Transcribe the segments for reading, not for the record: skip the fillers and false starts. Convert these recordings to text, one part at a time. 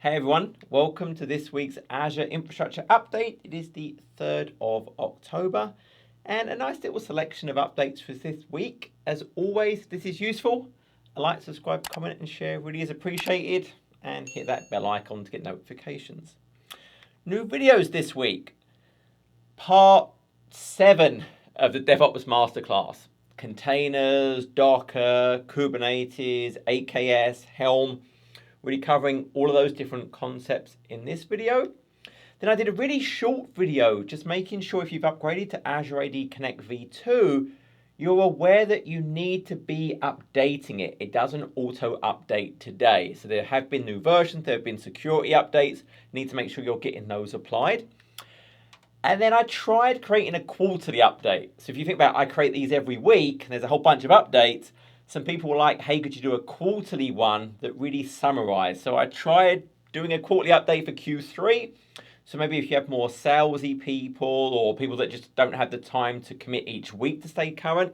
Hey everyone, welcome to this week's Azure Infrastructure Update. It is the 3rd of October and a nice little selection of updates for this week. As always, if this is useful, a like, subscribe, comment and share really is appreciated, and hit that bell icon to get notifications. New videos this week. Part 7 of the DevOps Masterclass. Containers, Docker, Kubernetes, AKS, Helm. Really covering all of those different concepts in this video. Then I did a really short video just making sure if you've upgraded to Azure AD Connect v2, you're aware that you need to be updating it. It doesn't auto update today. So there have been new versions, there have been security updates. You need to make sure you're getting those applied. And then I tried creating a quarterly update. So if you think about I create these every week and there's a whole bunch of updates, some people were like, hey, could you do a quarterly one that really summarized? So I tried doing a quarterly update for Q3. So maybe if you have more salesy people or people that just don't have the time to commit each week to stay current,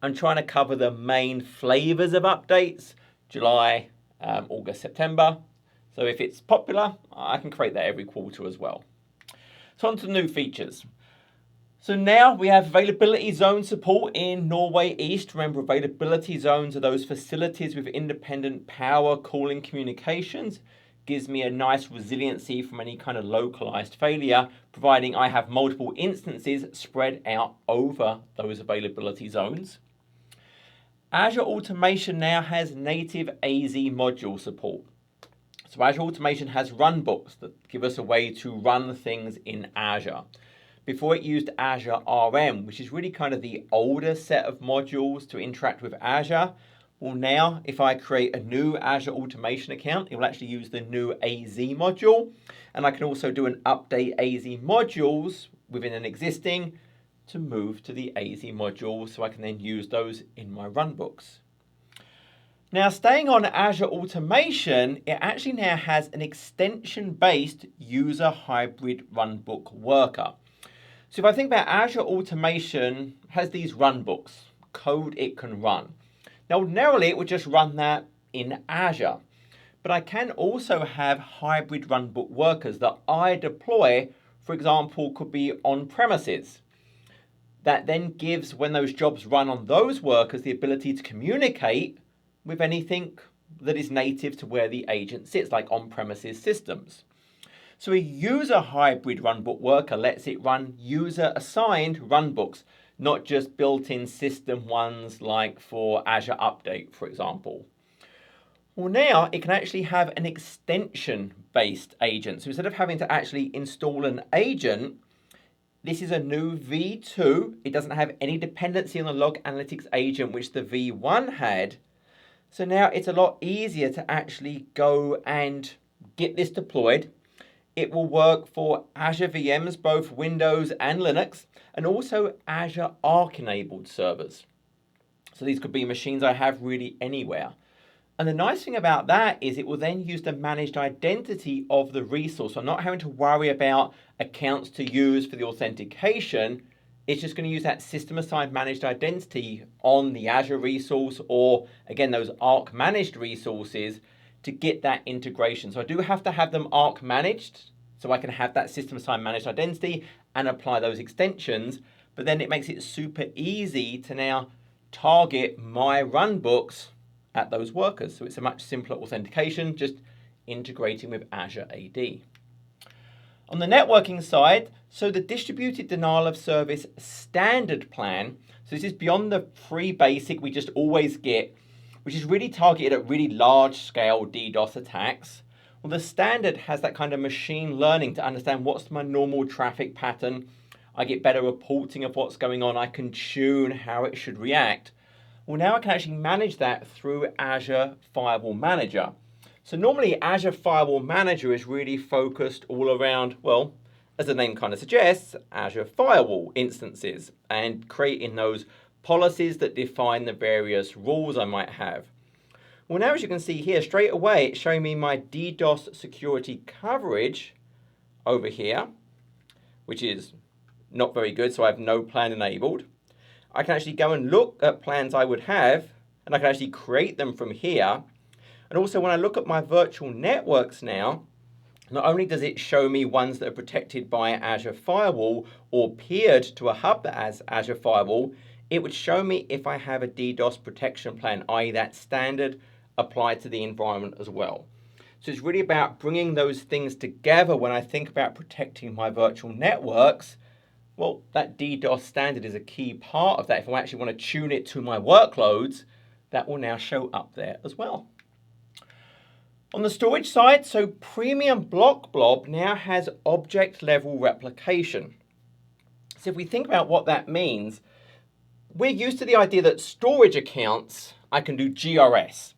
I'm trying to cover the main flavors of updates, July, August, September. So if it's popular, I can create that every quarter as well. So on to new features. So now we have availability zone support in Norway East. Remember, availability zones are those facilities with independent power, cooling, communications. Gives me a nice resiliency from any kind of localized failure, providing I have multiple instances spread out over those availability zones. Azure Automation now has native AZ module support. So Azure Automation has runbooks that give us a way to run things in Azure. Before it used Azure RM, which is really kind of the older set of modules to interact with Azure. Well, now if I create a new Azure Automation account, it will actually use the new AZ module. And I can also do an update AZ modules within an existing to move to the AZ module so I can then use those in my runbooks. Now, staying on Azure Automation, it actually now has an extension-based user hybrid runbook worker. So if I think about Azure Automation has these runbooks, code it can run. Now, ordinarily, it would just run that in Azure. But I can also have hybrid runbook workers that I deploy, for example, could be on premises. That then gives, when those jobs run on those workers, the ability to communicate with anything that is native to where the agent sits, like on-premises systems. So a user hybrid runbook worker lets it run user-assigned runbooks, not just built-in system ones like for Azure Update, for example. Well, now it can actually have an extension-based agent. So instead of having to actually install an agent, this is a new V2. It doesn't have any dependency on the log analytics agent, which the V1 had. So now it's a lot easier to actually go and get this deployed. It will work for Azure VMs, both Windows and Linux, and also Azure Arc-enabled servers. So these could be machines I have really anywhere. And the nice thing about that is it will then use the managed identity of the resource. So I'm not having to worry about accounts to use for the authentication. It's just going to use that system-assigned managed identity on the Azure resource or, again, those Arc managed resources to get that integration. So I do have to have them Arc managed so I can have that system-assigned managed identity and apply those extensions. But then it makes it super easy to now target my runbooks at those workers. So it's a much simpler authentication, just integrating with Azure AD. On the networking side, so the distributed denial of service standard plan, so this is beyond the free basic we just always get, which is really targeted at really large-scale DDoS attacks. Well, the standard has that kind of machine learning to understand what's my normal traffic pattern. I get better reporting of what's going on. I can tune how it should react. Well, now I can actually manage that through Azure Firewall Manager. So normally Azure Firewall Manager is really focused all around, well, as the name kind of suggests, Azure Firewall instances and creating those policies that define the various rules I might have. Well, now as you can see here, straight away, it's showing me my DDoS security coverage over here, which is not very good, so I have no plan enabled. I can actually go and look at plans I would have, and I can actually create them from here. And also when I look at my virtual networks now, not only does it show me ones that are protected by Azure Firewall or peered to a hub that has Azure Firewall, it would show me if I have a DDoS protection plan, i.e. that standard applied to the environment as well. So it's really about bringing those things together when I think about protecting my virtual networks. Well, that DDoS standard is a key part of that. If I actually want to tune it to my workloads, that will now show up there as well. On the storage side, so Premium Blob now has object level replication. So if we think about what that means, we're used to the idea that storage accounts, I can do GRS.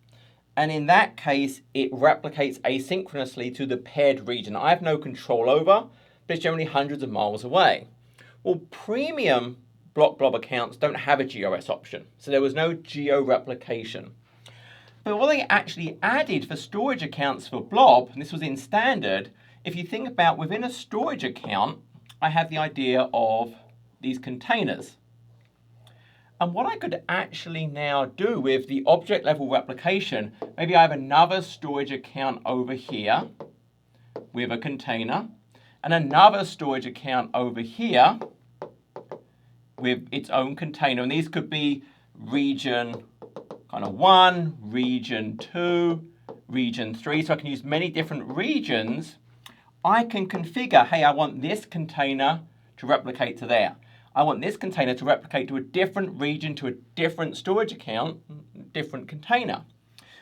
And in that case, it replicates asynchronously to the paired region I have no control over, but it's generally hundreds of miles away. Well, Premium Blob accounts don't have a GRS option, so there was no geo-replication. But what they actually added for storage accounts for Blob, and this was in standard, if you think about within a storage account, I have the idea of these containers. And what I could actually now do with the object level replication, maybe I have another storage account over here with a container, and another storage account over here with its own container. And these could be region kind of 1, region 2, region 3. So I can use many different regions. I can configure, hey, I want this container to replicate to there. I want this container to replicate to a different region, to a different storage account, different container.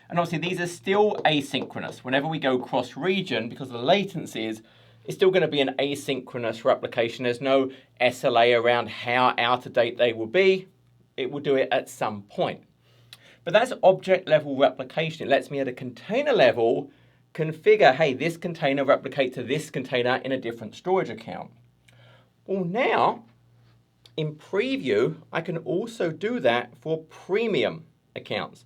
And obviously these are still asynchronous. Whenever we go cross-region, because of the latencies, it's still going to be an asynchronous replication. There's no SLA around how out of date they will be. It will do it at some point. But that's object level replication. It lets me at a container level configure, hey, this container replicate to this container in a different storage account. Well, now in preview, I can also do that for premium accounts.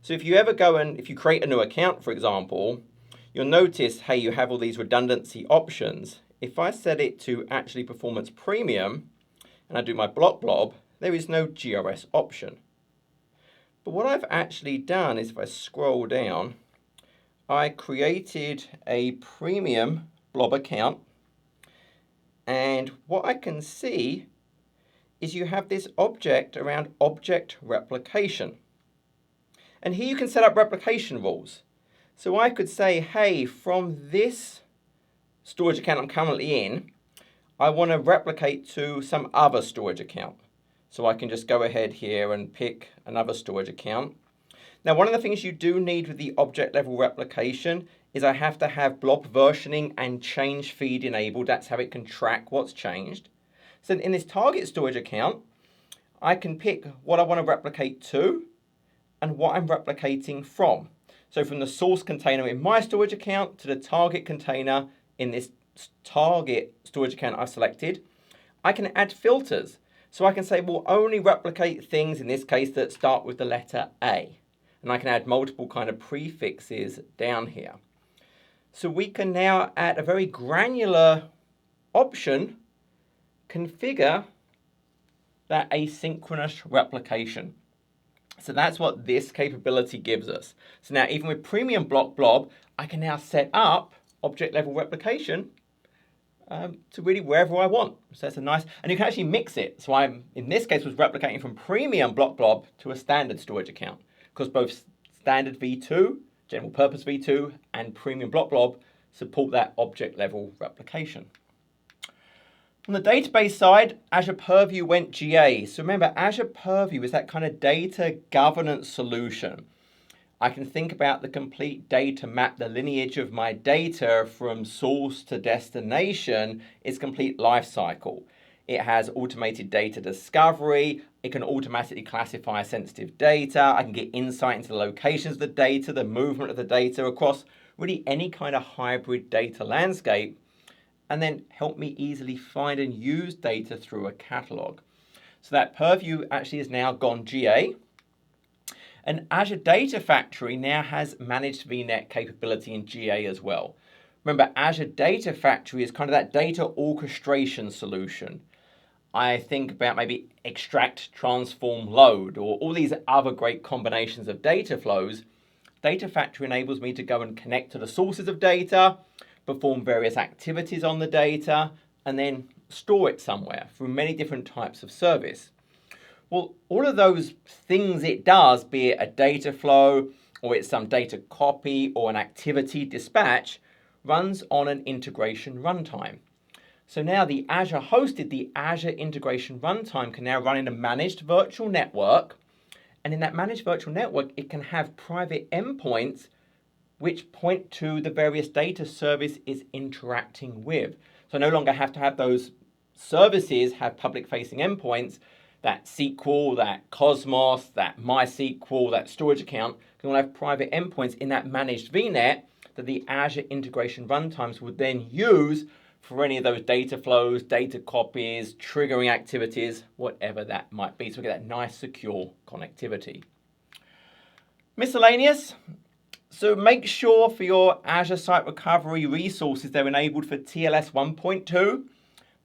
So if you ever go and if you create a new account, for example, you'll notice, hey, you have all these redundancy options. If I set it to actually performance premium and I do my blob, there is no GRS option. But what I've actually done is if I scroll down, I created a premium blob account. And what I can see is you have this object around object replication. And here you can set up replication rules. So I could say, hey, from this storage account I'm currently in, I want to replicate to some other storage account. So I can just go ahead here and pick another storage account. Now, one of the things you do need with the object level replication is I have to have blob versioning and change feed enabled. That's how it can track what's changed. So in this target storage account, I can pick what I want to replicate to and what I'm replicating from. So from the source container in my storage account to the target container in this target storage account I've selected, I can add filters. So I can say, we'll only replicate things, in this case, that start with the letter A. And I can add multiple kind of prefixes down here. So we can now add a very granular option, configure that asynchronous replication. So that's what this capability gives us. So now even with Premium Blob, I can now set up object level replication to really wherever I want. So that's a nice, and you can actually mix it. So I'm, in this case, was replicating from Premium Blob to a standard storage account, because both standard v2, general purpose v2, and Premium Blob support that object level replication. On the database side, Azure Purview went GA. So remember, Azure Purview is that kind of data governance solution. I can think about the complete data map, the lineage of my data from source to destination, its complete life cycle. It has automated data discovery. It can automatically classify sensitive data. I can get insight into the locations of the data, the movement of the data across really any kind of hybrid data landscape, and then help me easily find and use data through a catalog. So that Purview actually has now gone GA. And Azure Data Factory now has managed vnet capability in GA as well. Remember, Azure Data Factory is kind of that data orchestration solution. I think about maybe extract, transform, load, or all these other great combinations of data flows. Data Factory enables me to go and connect to the sources of data, perform various activities on the data, and then store it somewhere through many different types of service. Well, all of those things it does, be it a data flow, or it's some data copy, or an activity dispatch, runs on an integration runtime. So now the Azure hosted, the Azure integration runtime can now run in a managed virtual network. And in that managed virtual network, it can have private endpoints which point to the various data service is interacting with. So no longer have to have those services have public-facing endpoints. That SQL, that Cosmos, that MySQL, that storage account can all have private endpoints in that managed VNet that the Azure integration runtimes would then use for any of those data flows, data copies, triggering activities, whatever that might be. So we get that nice, secure connectivity. Miscellaneous. So make sure for your Azure Site Recovery resources, they're enabled for TLS 1.2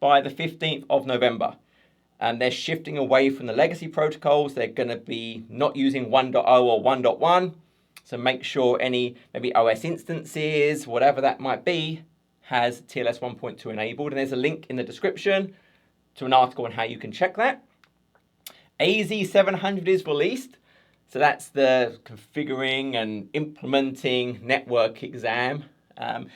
by the 15th of November. And they're shifting away from the legacy protocols. They're going to be not using 1.0 or 1.1. So make sure any maybe OS instances, whatever that might be, has TLS 1.2 enabled. And there's a link in the description to an article on how you can check that. AZ 700 is released. So that's the configuring and implementing network exam.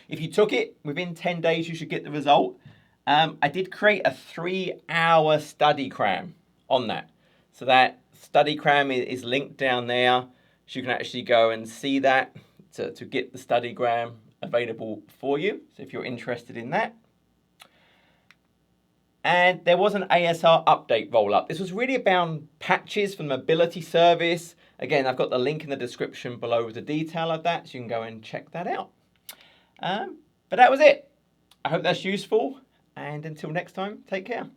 If you took it, within 10 days, you should get the result. I did create a 3-hour study cram on that. So that study cram is linked down there. So you can actually go and see that to get the study cram available for you. So if you're interested in that. And there was an ASR update rollup. This was really about patches for the mobility service. Again, I've got the link in the description below with the detail of that, so you can go and check that out. But that was it. I hope that's useful. And until next time, take care.